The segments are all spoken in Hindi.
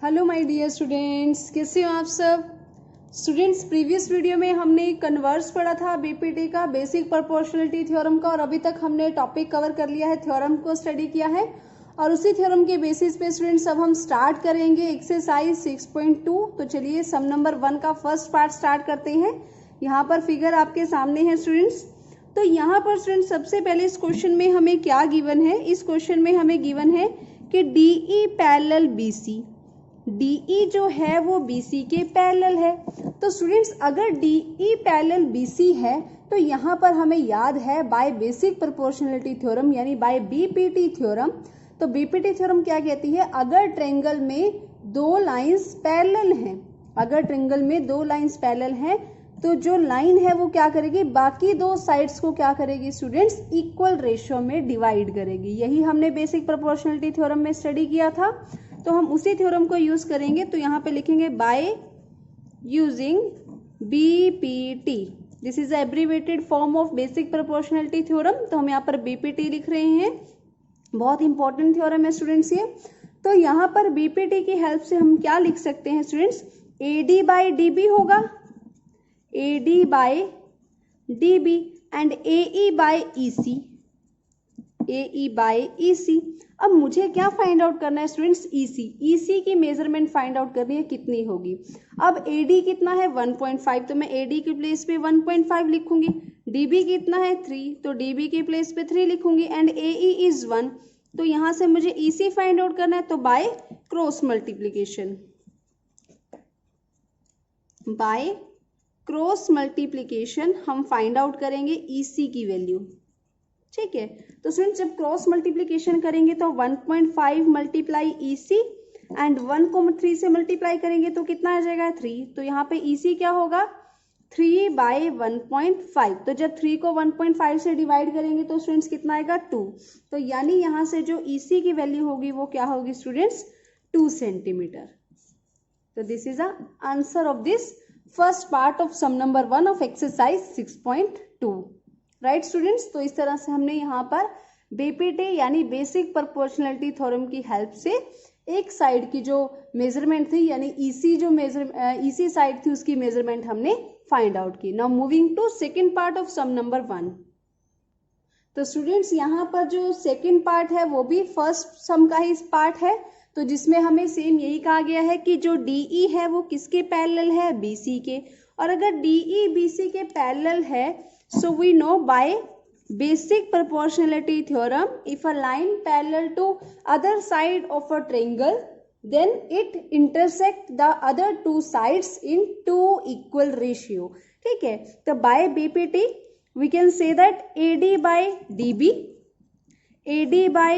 हेलो माय डियर स्टूडेंट्स, कैसे हो आप सब स्टूडेंट्स। प्रीवियस वीडियो में हमने कन्वर्स पढ़ा था बीपीटी का, बेसिक प्रोपोर्शनलिटी थ्योरम का, और अभी तक हमने टॉपिक कवर कर लिया है, थ्योरम को स्टडी किया है। और उसी थ्योरम के बेसिस पे स्टूडेंट्स अब हम स्टार्ट करेंगे एक्सरसाइज 6.2। तो चलिए सम नंबर 1 का फर्स्ट पार्ट स्टार्ट करते हैं। यहाँ पर फिगर आपके सामने है स्टूडेंट्स। तो यहाँ पर स्टूडेंट्स सबसे पहले इस क्वेश्चन में हमें क्या गिवन है, इस क्वेश्चन में हमें गिवन है कि डीई पैरेलल बीसी, डीई जो है वो बीसी के पैरेलल है। तो स्टूडेंट्स अगर डीई पैरेलल बीसी है तो यहाँ पर हमें याद है बाय बेसिक प्रोपोर्शनलिटी थ्योरम यानी बाय बीपीटी थ्योरम। तो बीपीटी थ्योरम क्या कहती है, अगर ट्रायंगल में दो लाइंस पैरेलल हैं, अगर ट्रायंगल में दो लाइंस पैरेलल हैं तो जो लाइन है वो क्या करेगी, बाकी दो साइड्स को क्या करेगी स्टूडेंट्स, इक्वल रेशियो में डिवाइड करेगी। यही हमने बेसिक प्रोपोर्शनलिटी थ्योरम में स्टडी किया था, तो हम उसी थ्योरम को यूज करेंगे। तो यहाँ पे लिखेंगे by using BPT, this is abbreviated form of basic proportionality theorem. तो हम यहाँ पर बीपीटी लिख रहे हैं, बहुत इंपॉर्टेंट थ्योरम है स्टूडेंट्स ये। तो यहाँ पर बीपीटी की हेल्प से हम क्या लिख सकते हैं स्टूडेंट्स, एडी बाय डीबी होगा, AD by DB and AE by EC, AE by EC. अब मुझे क्या फाइंड आउट करना है स्टूडेंट्स, ईसी, ईसी की मेजरमेंट फाइंड आउट करनी है, कितनी होगी। अब एडी कितना है 1.5, तो मैं एडी की प्लेस पे 1.5 लिखूंगी। डीबी कितना है 3, तो डीबी की प्लेस पे 3 लिखूंगी। एंड एई इज 1, तो यहां से मुझे ईसी फाइंड आउट करना है, तो bye cross multiplication, bye cross multiplication हम फाइंड आउट करेंगे ईसी की वैल्यू। ठीक है, तो स्टूडेंट्स जब क्रॉस मल्टीप्लीकेशन करेंगे तो 1.5 मल्टीप्लाई ईसी एंड 1 को 3 से मल्टीप्लाई करेंगे तो कितना आ जाएगा 3। तो यहाँ पे ईसी क्या होगा 3 बाय 1.5। तो जब 3 को 1.5 से डिवाइड करेंगे तो स्टूडेंट्स कितना आएगा 2। तो यानी यहाँ से जो ईसी की वैल्यू होगी वो क्या होगी स्टूडेंट्स 2 सेंटीमीटर। तो this is the answer of this first part of sum number 1 of exercise 6.2। Right students, तो इस तरह से हमने यहाँ पर बीपीटी यानी बेसिक प्रोपोर्शनलिटी थ्योरम की हेल्प से एक साइड की जो मेजरमेंट थी यानी ईसी जो ईसी साइड थी उसकी मेजरमेंट हमने फाइंड आउट की। Now moving to second part of sum number 1। तो स्टूडेंट्स यहाँ पर जो सेकंड पार्ट है वो भी फर्स्ट सम का ही पार्ट है, तो जिसमें हमें सेम यही कहा गया है कि जो डीई है वो किसके पैरेलल है, बीसी के। और अगर डीई बीसी के पैरेलल है so we know by basic proportionality theorem if a line parallel to other side of a triangle then it intersect the other two sides in two equal ratio। ठीक है, तो by BPT we can say that AD by DB, AD by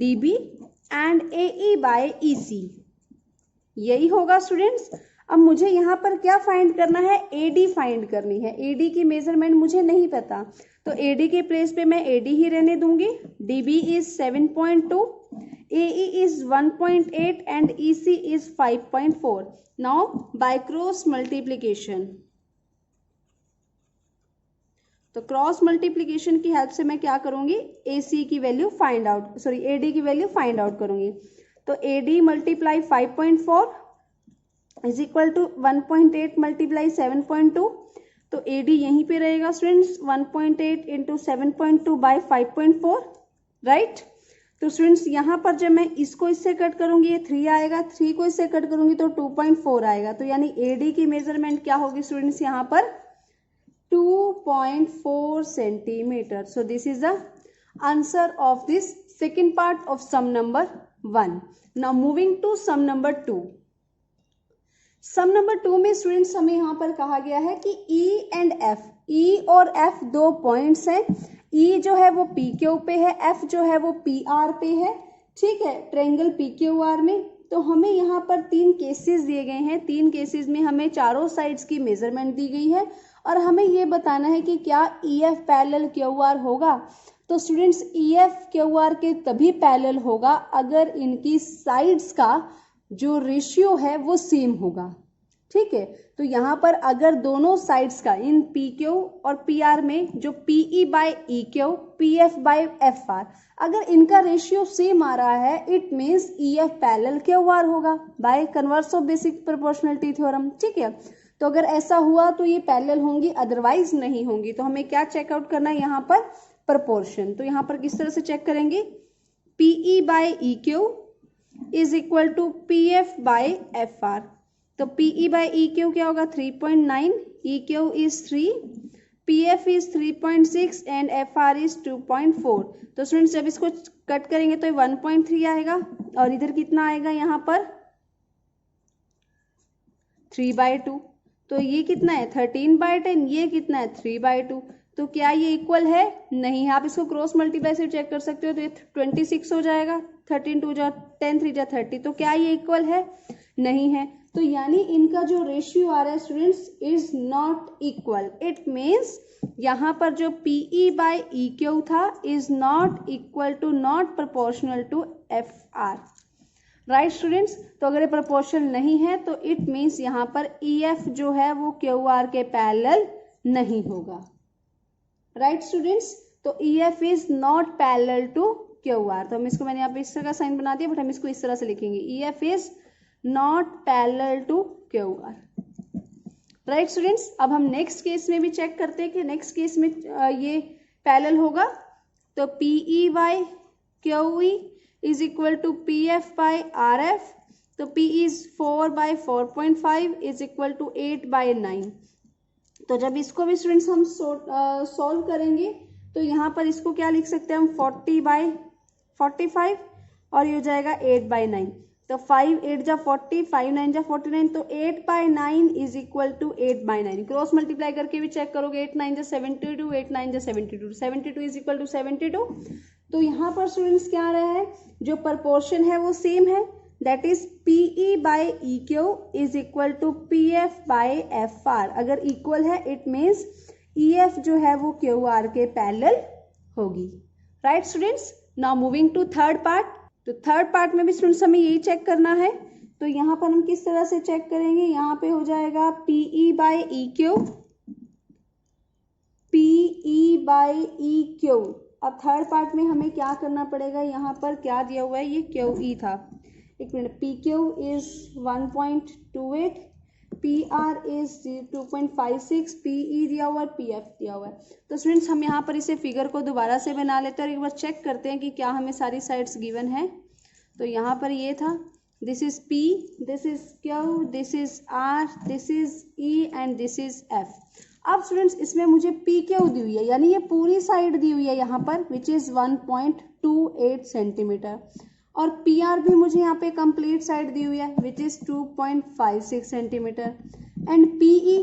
DB and AE by EC, यही होगा स्टूडेंट्स। अब मुझे यहाँ पर क्या फाइंड करना है, एडी फाइंड करनी है। एडी की मेजरमेंट मुझे नहीं पता, तो एडी के प्लेस पे मैं एडी ही रहने दूंगी। DB is 7.2, AE is 1.8 and EC is 5.4। Now by cross multiplication, तो क्रॉस मल्टीप्लीकेशन की हेल्प से मैं क्या करूंगी, एसी की value find out, sorry AD की वैल्यू फाइंड आउट करूंगी। तो AD multiply 5.4 is equal to 1.8 multiply 7.2, तो एडी यहीं पे रहेगा स्टूडेंट्स 1.8 इंटू 7.2 बाय 5.4। राइट, तो स्टूडेंट्स यहाँ पर जब मैं इसको इससे कट करूंगी ये 3 आएगा, 3 को इससे कट करूंगी तो 2.4 आएगा। तो यानी एडी की मेजरमेंट क्या होगी स्टूडेंट्स यहाँ पर 2.4 centimetre. So this is the answer of this second part of sum number 1। Now moving to sum number 2। Sum number 2 में स्टूडेंट्स हमें यहाँ पर कहा गया है कि E एंड F, E और F दो पॉइंट्स हैं। E जो है वो PQ पे है, F जो है वो PR पे है। ठीक है, ट्रायंगल PQR में। तो हमें यहाँ पर 3 केसेस दिए गए हैं, 3 केसेस में हमें चारों साइड्स की मेजरमेंट दी गई है और हमें ये बताना है कि क्या EF पैरेलल QR होगा। तो स्टूडेंट्स EF QR के तभी पैरेलल होगा अगर इनकी साइड्स का जो रेशियो है वो सेम होगा। ठीक है। तो यहाँ पर अगर दोनों साइड्स का इन पी क्यू और पी आर में जो PE by E Q, P F by F R, अगर इनका रेशियो सेम आ रहा है it means E F parallel Q R होगा by converse of basic proportionality theorem. ठीक है, तो अगर ऐसा हुआ तो ये पैरेलल होंगी, अदरवाइज नहीं होंगी। तो हमें क्या चेकआउट करना है यहाँ पर? प्रोपोर्शन। तो यहाँ पर किस तरह से चेक करेंगे? PE by E Q is equal to P F by F R. तो पीई बाय ई क्यू क्या होगा? 3.9, E Q is 3, P F is 3.6 and F R is 2.4। तो स्टूडेंट्स जब इसको कट करेंगे तो 1.3 आएगा और इधर कितना आएगा? यहाँ पर 3/2। तो ये कितना है? 13/10। ये कितना है? 3/2। तो क्या ये इक्वल है? नहीं है। आप इसको क्रॉस मल्टीप्लाई से चेक कर सकते हो। तो ये 26 हो जाएगा, 13 2 जा 10 3 जा 30। तो क्या ये इक्वल है? नहीं है। तो यानी इनका जो रेशियो आ रहा है students is not equal. It means यहाँ पर जो पीई बाय ई क्यू था is not equal to, not proportional to F R. Right students? तो अगर ये प्रोपोर्शनल नहीं है तो इट मीन्स यहाँ पर ई एफ जो है वो क्यू आर के पैरेलल नहीं होगा। Right students? तो E F is not parallel to Q R. तो हम इसको, मैंने यहाँ पे इस तरह का साइन बना दिया, बट हम इसको इस तरह से लिखेंगे, E F is not parallel to Q R. Right students? अब हम नेक्स्ट केस में भी चेक करते हैं कि नेक्स्ट केस में ये पैरेलल होगा। तो PE by Q E is equal to P F by R F. तो P is 4/4.5 is equal to 8/9। तो जब इसको भी स्टूडेंट्स हम सॉल्व करेंगे तो यहाँ पर इसको क्या लिख सकते हैं हम? 40/45 और ये हो जाएगा 8/9। तो 5 8 जा 40, 5 9 जा 49। तो 8/9 is equal to 8/9। Cross multiply करके भी चेक करोगे, 8 9 जा 72, 8 9 जा 72, 72 इज इक्वल टू 72। तो यहाँ पर स्टूडेंट्स क्या आ रहा है? जो प्रपोर्शन है वो सेम है, that is PE by E Q is equal to P F by F R. अगर इक्वल है इट मीन्स ई एफ जो है वो क्यू आर के पैरेलल होगी। Right students? Now moving to third part. तो थर्ड पार्ट में भी स्टूडेंट्स हमें यही चेक करना है। तो यहाँ पर हम किस तरह से चेक करेंगे? यहाँ पे हो जाएगा PE by E Q, PE by E Q. अब थर्ड पार्ट में हमें क्या करना पड़ेगा? यहाँ पर क्या दिया हुआ है? ये क्यू ई था, एक minute. P Q is 1.28, P R is 2.56, PE दिया हुआ है, पी एफ दिया हुआ है। तो स्टूडेंट्स हम यहाँ पर इसे फिगर को दोबारा से बना लेते हैं और एक बार चेक करते हैं कि क्या हमें सारी साइड्स गिवन है। तो यहाँ पर ये था, this is P, this is Q, this is R, this is E and this is F. अब स्टूडेंट्स इसमें मुझे पी क्यू दी हुई है, यानी ये पूरी साइड दी हुई है यहाँ पर, विच इज 1.28 सेंटीमीटर। और पी आर भी मुझे यहाँ पे कंप्लीट साइड दी हुई है, which is 2.56 centimetre. And PE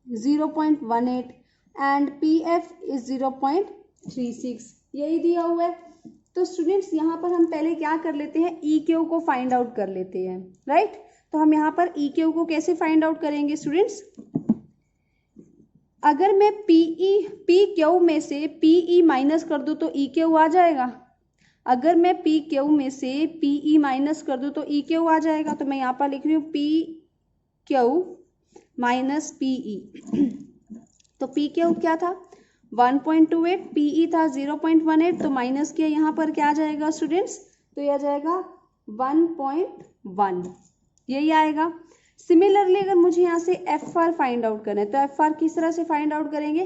0.18 and P F is 0.36, यही दिया हुआ है। तो स्टूडेंट्स यहाँ पर हम पहले क्या कर लेते हैं? ई क्यू को फाइंड आउट कर लेते हैं। राइट? तो हम यहाँ पर ई क्यू को कैसे फाइंड आउट करेंगे स्टूडेंट्स? अगर मैं पी क्यू में से पीई माइनस कर दूं तो ई क्यू आ जाएगा। अगर मैं पी क्यू में से पीई माइनस कर दूं तो ई क्यू आ जाएगा। तो मैं यहाँ पर लिख रही हूँ पी क्यू माइनस पीई। तो पी क्यू क्या था? 1.28, पीई था 0.18, तो माइनस किया, यहाँ पर क्या आ जाएगा स्टूडेंट्स? तो यह आ जाएगा 1.1, यही आएगा। सिमिलरली अगर मुझे यहाँ से एफ आर फाइंड आउट करना है तो एफ आर किस तरह से फाइंड आउट करेंगे?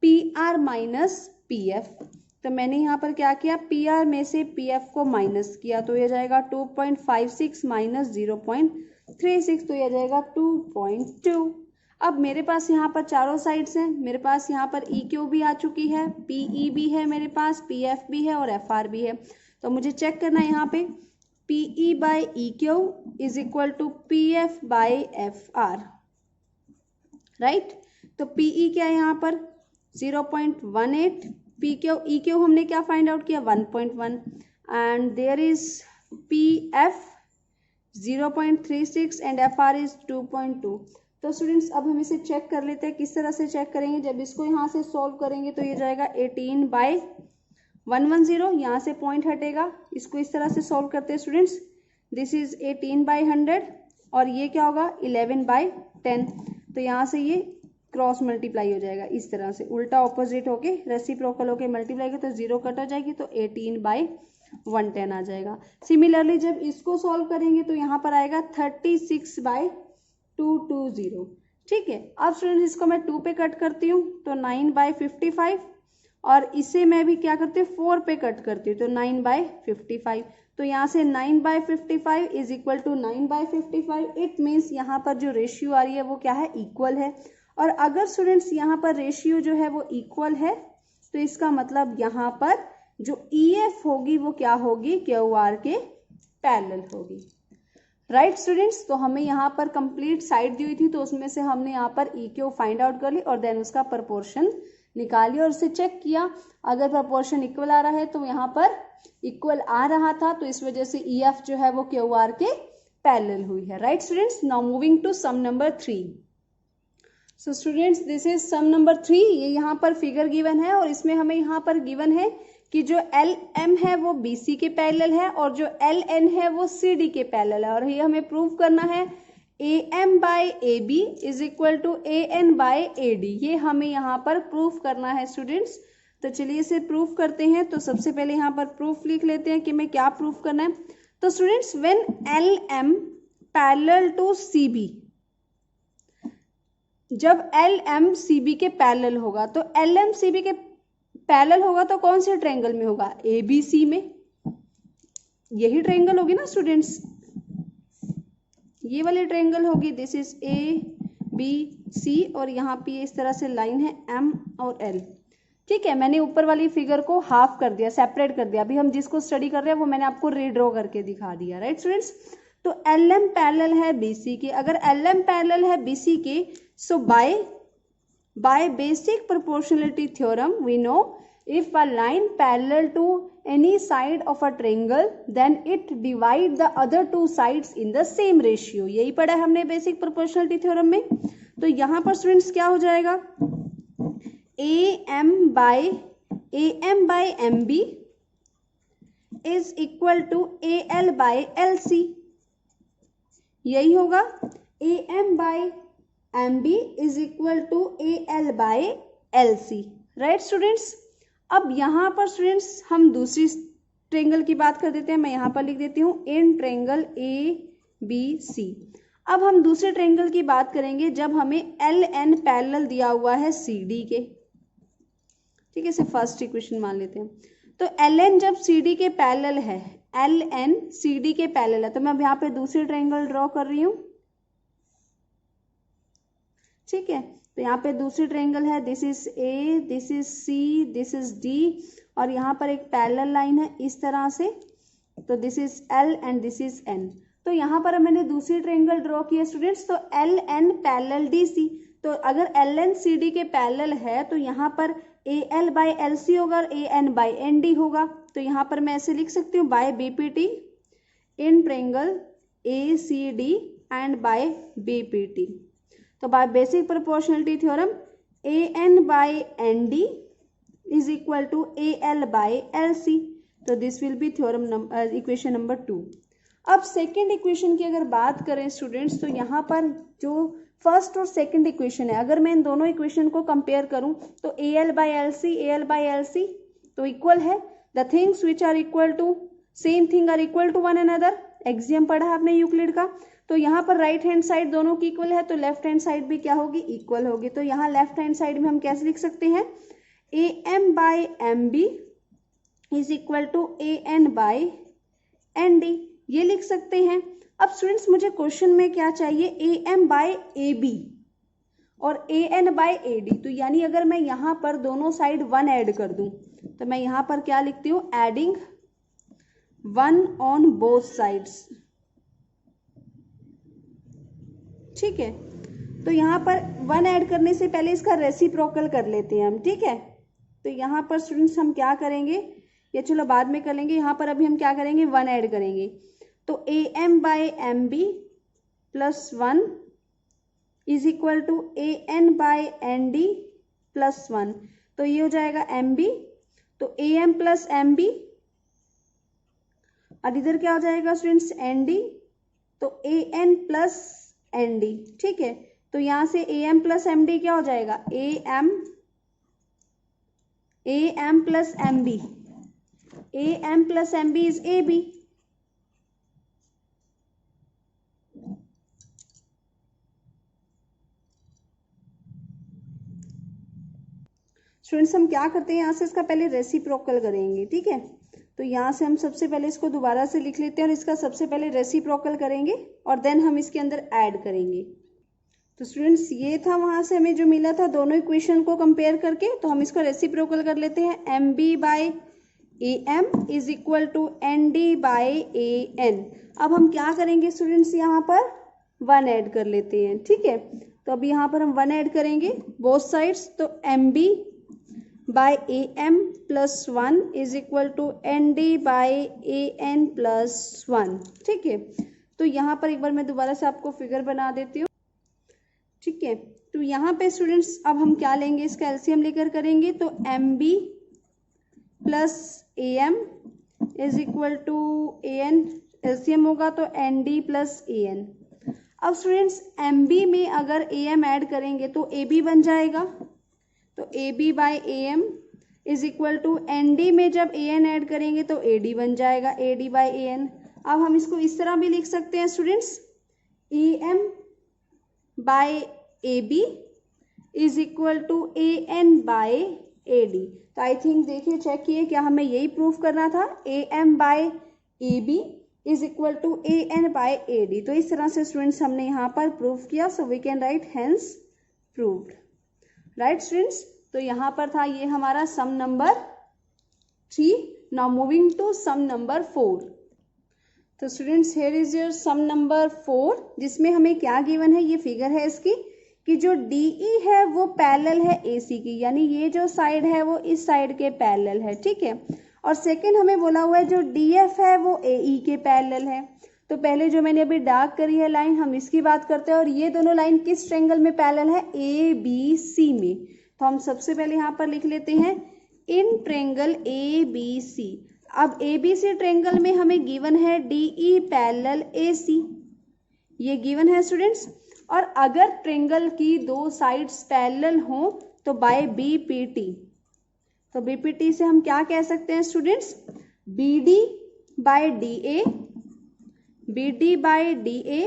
P R minus P F. तो मैंने यहाँ पर क्या किया? पी आर में से पी एफ को माइनस किया, तो यह जाएगा 2.56 माइनस 0.36, तो यह जाएगा 2.2। अब मेरे पास यहाँ पर चारों साइड्स हैं, मेरे पास यहाँ पर ई क्यू भी आ चुकी है, पीई भी है मेरे पास, पी एफ भी है और एफ आर भी है। तो मुझे चेक करना है यहाँ पे PE by E Q is equal to P F by F R. Right? तो पीई क्या है यहाँ पर? 0.18, पी क्यू ई क्यू हमने क्या फाइंड आउट किया? 1.1 and there is P F 0.36 and F R is 2.2। तो स्टूडेंट्स अब हम इसे चेक कर लेते हैं। किस तरह से चेक करेंगे? जब इसको यहाँ से सॉल्व करेंगे तो ये जाएगा 18/110, यहाँ से पॉइंट हटेगा, इसको इस तरह से सॉल्व करते हैं स्टूडेंट्स। दिस इज 18/100, और ये क्या होगा 11/10। तो यहाँ से ये क्रॉस मल्टीप्लाई हो जाएगा इस तरह से, उल्टा ऑपोजिट होके रेसिप्रोकल होके मल्टीप्लाई होगा तो 0 कट हो जाएगी, तो 18/110 आ जाएगा। सिमिलरली जब इसको सॉल्व करेंगे तो यहाँ पर आएगा 36/220। ठीक है, अब स्टूडेंट्स इसको मैं 2 पे कट करती हूँ तो 9/55, और इसे मैं भी क्या करती हूँ 4 पे कट करती हूँ तो 9/55। तो यहाँ से 9/55 is equal to 9/55। It means यहाँ पर जो रेशियो आ रही है वो क्या है, इक्वल है। और अगर स्टूडेंट्स यहाँ पर रेशियो जो है वो इक्वल है तो इसका मतलब यहाँ पर जो EF होगी वो क्या होगी, QR के पैरेलल होगी। राइट स्टूडेंट्स, तो हमें यहाँ पर कंप्लीट साइड दी हुई थी तो उसमें से हमने यहाँ पर EQ फाइंड आउट कर ली और देन उसका प्रपोर्शन निकाली और उसे चेक किया। अगर प्रपोर्शन इक्वल आ रहा है तो यहाँ पर इक्वल आ रहा था, तो इस वजह से EF जो है वो QR के पैरेलल हुई है। Right students, now moving to sum number 3। So students this is sum number 3। ये यहाँ पर फिगर गिवन है और इसमें हमें यहाँ पर गिवन है कि जो LM है वो BC के पैरेलल है और जो LN है वो CD के पैरेलल है, और ये हमें प्रूव करना है AM/AB is equal to AN/AD। ये हमें यहाँ पर प्रूफ करना है स्टूडेंट्स। तो चलिए इसे प्रूफ करते हैं। तो सबसे पहले यहाँ पर प्रूफ लिख लेते हैं कि हमें क्या प्रूफ करना है। तो students when LM parallel to CB, जब LM CB के पैरेलल होगा तो LM CB के पैरेलल होगा तो कौन से ट्रायंगल में होगा, ABC में। यही ट्रायंगल होगी ना स्टूडेंट्स, ये वाली ट्रायंगल होगी। दिस इज ABC और यहाँ पे इस तरह से लाइन है M और L। ठीक है, मैंने ऊपर वाली फिगर को हाफ कर दिया, सेपरेट कर दिया। अभी हम जिसको स्टडी कर रहे हैं वो मैंने आपको रीड्रॉ करके दिखा दिया। राइट स्टूडेंट्स, तो LM पैरेलल है BC के। अगर LM पैरेलल है BC के, so by basic proportionality theorem we know if a line parallel to any side of a triangle then it divide the other two sides in the same ratio। यही पढ़ा है हमने बेसिक प्रोपोर्शनलिटी थ्योरम में। तो यहाँ पर स्टूडेंट्स क्या हो जाएगा, AM/MB is equal to AL/LC। यही होगा, AM/MB is equal to AL/LC। Right students, अब यहाँ पर स्टूडेंट्स हम दूसरी ट्रायंगल की बात कर देते हैं। मैं यहाँ पर लिख देती हूँ इन ट्रायंगल ABC। अब हम दूसरे ट्रायंगल की बात करेंगे जब हमें LN पैरेलल दिया हुआ है CD के। ठीक है, इसे फर्स्ट इक्वेशन मान लेते हैं। तो LN जब CD के पैरेलल है, LN CD के पैरेलल है, तो मैं अब यहाँ पे दूसरी ट्रायंगल ड्रॉ कर रही हूँ। ठीक है, तो यहाँ पे दूसरी ट्रायंगल है, this is A, this is C, this is D, और यहाँ पर एक पैरेलल लाइन है इस तरह से, तो this is L and this is N। तो यहाँ पर मैंने दूसरी ट्रायंगल ड्रॉ की है स्टूडेंट्स, तो LN पैरेलल DC। तो अगर LN CD के पैरेलल है तो यहाँ पर AL/LC होगा और AN/ND होगा। तो यहाँ पर मैं ऐसे लिख सकती हूँ by BPT in triangle ACD and by BPT। तो by basic proportionality theorem AN/ND is equal to AL/LC। तो this will be theorem equation number 2। अब सेकेंड इक्वेशन की अगर बात करें स्टूडेंट्स, तो यहाँ पर जो फर्स्ट और सेकंड इक्वेशन है, अगर मैं इन दोनों इक्वेशन को कंपेयर करूं तो AL/LC तो इक्वल है। The things which are equal to same thing are equal to one another. Axiom पढ़ा है आपने यूक्लिड का। तो यहाँ पर राइट हैंड साइड दोनों की इक्वल है तो लेफ्ट हैंड साइड भी क्या होगी, इक्वल होगी। तो यहाँ लेफ्ट हैंड साइड में हम कैसे लिख सकते हैं, AM/MB is equal to AN/ND, ये लिख सकते हैं। अब स्टूडेंट्स मुझे क्वेश्चन में क्या चाहिए, AM/AB और AN/AD। तो यानी अगर मैं यहाँ पर दोनों साइड 1 ऐड कर दूं तो मैं यहाँ पर क्या लिखती हूँ, एडिंग 1 ऑन बोथ साइड्स। ठीक है, तो यहाँ पर 1 ऐड करने से पहले इसका रेसिप्रोकल कर लेते हैं हम। ठीक है, तो यहाँ पर स्टूडेंट्स हम क्या करेंगे, ये चलो बाद में कर लेंगे। यहाँ पर अभी हम क्या करेंगे, 1 ऐड करेंगे। तो AM/MB plus 1 is equal to AN/ND plus 1। तो ये हो जाएगा MB, तो AM प्लस MB, और इधर क्या हो जाएगा स्टूडेंट्स, ND तो A N plus N D, ठीक है। तो यहाँ से A M plus M D क्या हो जाएगा, A M plus M B, A M plus M B is A B. Students हम क्या करते हैं, यहाँ से इसका पहले रेसिप्रोकल करेंगे, ठीक है। तो यहाँ से हम सबसे पहले इसको दोबारा से लिख लेते हैं और इसका सबसे पहले रेसिप्रोकल करेंगे और देन हम इसके अंदर ऐड करेंगे। तो स्टूडेंट्स ये था वहाँ से हमें जो मिला था दोनों इक्वेशन को कंपेयर करके, तो हम इसका रेसिप्रोकल कर लेते हैं। M B by A M is equal to N D by A N. अब हम क्या करेंगे स्टूडेंट्स, यहाँ पर 1 ऐड कर लेते हैं, ठीक है। तो अब यहाँ पर हम 1 ऐड करेंगे बोथ साइड्स, तो M B by A M plus 1 is equal to N D by A N plus 1, ठीक है। तो यहाँ पर एक बार मैं दोबारा से आपको फिगर बना देती हूँ, ठीक है। तो यहाँ पे स्टूडेंट्स अब हम क्या लेंगे, इसका एलसीएम लेकर करेंगे। तो M B plus A M is equal to A N, LCM होगा तो N D plus A N. अब स्टूडेंट्स एम बी में अगर ए एम ऐड करेंगे तो ए बी बन जाएगा, तो A B by A M is equal to N D में जब ए एन ऐड करेंगे तो ए डी बन जाएगा, A D by A N. अब हम इसको इस तरह भी लिख सकते हैं students, A M by A B is equal to A N by A D. तो आई थिंक देखिए चेक किए क्या हमें यही प्रूफ करना था, A M by A B is equal to A N by A D. तो इस तरह से स्टूडेंट्स हमने यहाँ पर प्रूफ किया, so we can write hence proved, right students. तो यहाँ पर था ये हमारा sum number 3। Now moving to sum number 4। तो students here is your sum number 4, जिसमें हमें क्या गिवन है, ये फिगर है इसकी कि जो DE है वो पैरेलल है AC की, यानी ये जो साइड है वो इस साइड के पैरेलल है, ठीक है। और सेकंड हमें बोला हुआ है जो DF है वो AE के पैरेलल है। तो पहले जो मैंने अभी डार्क करी है लाइन, हम इसकी बात करते हैं। और ये दोनों लाइन किस ट्रायंगल में पैरेलल है, ABC में। तो हम सबसे पहले यहाँ पर लिख लेते हैं इन ट्रायंगल ABC। अब ABC ट्रायंगल में हमें गिवन है DE पैरेलल AC, ये गिवन है स्टूडेंट्स। और अगर ट्रायंगल की दो साइड्स पैरेलल हों तो बाय BPT, तो BPT से हम क्या कह सकते हैं students, BD by DA, BD by DA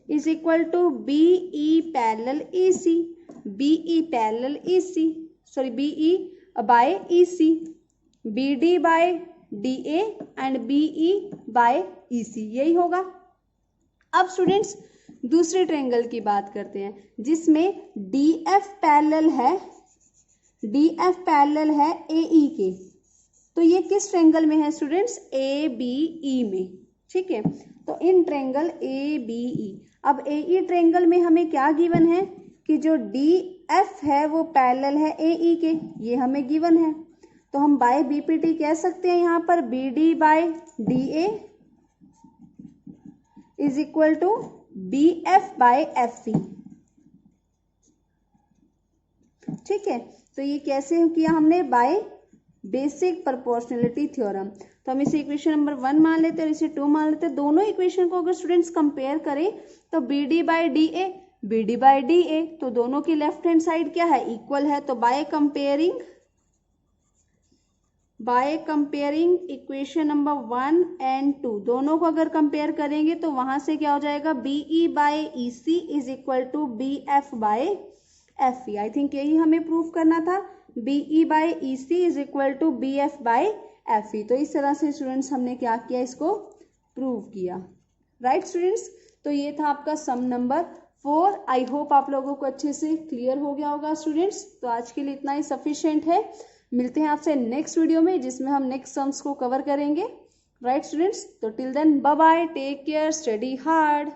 is equal to BE parallel AC, BE parallel AC, sorry BE by EC, BD by DA and BE by EC, यही होगा। अब स्टूडेंट्स दूसरे ट्रायंगल की बात करते हैं जिसमें DF पैरेलल है AE के। तो ये किस ट्रायंगल में है स्टूडेंट्स, ABE में, ठीक है। तो इन ट्रायंगल ABE, अब AE ट्रायंगल में हमें क्या गिवन है कि जो DF है वो पैरेलल है AE के, ये हमें गिवन है। तो हम बाय BPT कह सकते हैं यहाँ पर BD by DA is equal to BF by FE, ठीक है। तो ये कैसे किया हमने, बाय बेसिक प्रोपोर्शनलिटी थ्योरम। तो हम इसे इक्वेशन नंबर 1 मान लेते हैं और इसे 2 मान लेते हैं। दोनों इक्वेशन को अगर स्टूडेंट्स कंपेयर करें तो BD by DA, BD by DA, तो दोनों की लेफ्ट हैंड साइड क्या है, इक्वल है। तो by comparing equation number 1 and 2, दोनों को अगर कंपेयर करेंगे तो वहां से क्या हो जाएगा, BE by EC is equal to BF by FE। I think यही हमें प्रूफ करना था, BE by EC is equal to BF by FE। तो इस तरह से स्टूडेंट्स हमने क्या किया, इसको प्रूव किया, राइट स्टूडेंट्स। तो ये था आपका सम नंबर 4। आई होप आप लोगों को अच्छे से क्लियर हो गया होगा स्टूडेंट्स। तो आज के लिए इतना ही सफिशिएंट है। मिलते हैं आपसे नेक्स्ट वीडियो में जिसमें हम नेक्स्ट सम्स को कवर करेंगे, राइट स्टूडेंट्स। तो till then bye bye, take care, study hard.